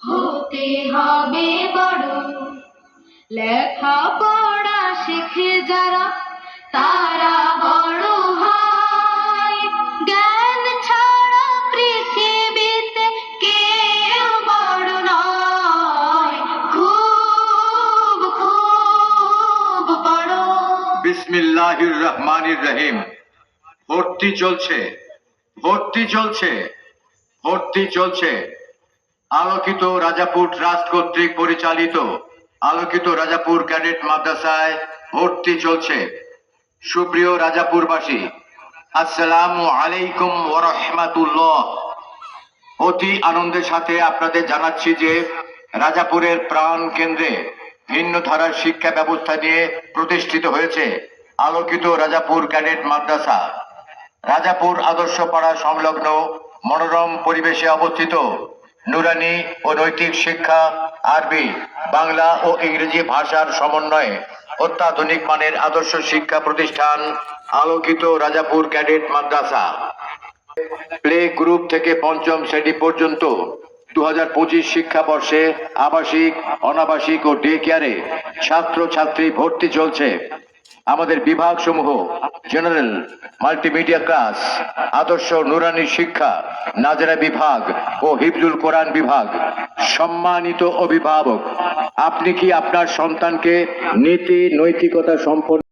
হতে হবে বড়, লেখাপড়া শিখে যারা তারা বড় হয়। জ্ঞান ছাড়া পৃথিবীতে কেউ বড় নয়। খুব খুব বড়। বিসমিল্লাহির রহমানির রহিম। ভর্তি চলছে, ভর্তি চলছে, ভর্তি চলছে। আলোকিত রাজাপুর ট্রাস্ট কর্তৃক পরিচালিত আলোকিত রাজাপুর ক্যাডেট মাদ্রাসায় ভর্তি চলছে। সুপ্রিয় রাজাপুরবাসী, আসসালামু আলাইকুম ওয়া রাহমাতুল্লাহ। অতি আনন্দের সাথে আপনাদের জানাচ্ছি যে রাজাপুরের প্রাণ কেন্দ্রে ভিন্ন ধারার শিক্ষা ব্যবস্থা নিয়ে প্রতিষ্ঠিত হয়েছে আলোকিত রাজাপুর ক্যাডেট মাদ্রাসা। রাজাপুর আদর্শ পাড়া সংলগ্ন মনোরম পরিবেশে অবস্থিত নুরানি ও নৈতিক শিক্ষা, আরবি, বাংলা ও ইংরেজি ভাষার সমন্বয়ে অত্যাধুনিক মানের আদর্শ শিক্ষা প্রতিষ্ঠান আলোকিত রাজাপুর ক্যাডেট মাদ্রাসা। প্লে গ্রুপ থেকে পঞ্চম শ্রেণী পর্যন্ত 2025 শিক্ষাবর্ষে আবাসিক, অনাবাসিক ও ডে কেয়ারে ছাত্র ছাত্রী ভর্তি চলছে। আমাদের বিভাগ সমূহ জেনারেল, মাল্টিমিডিয়া ক্লাস, আদর্শ নুরানি শিক্ষা, নাজরা বিভাগ ও হিফজুল কোরআন বিভাগ। সম্মানিত অভিভাবক, আপনি কি আপনার সন্তানকে নীতি নৈতিকতা সম্পন্ন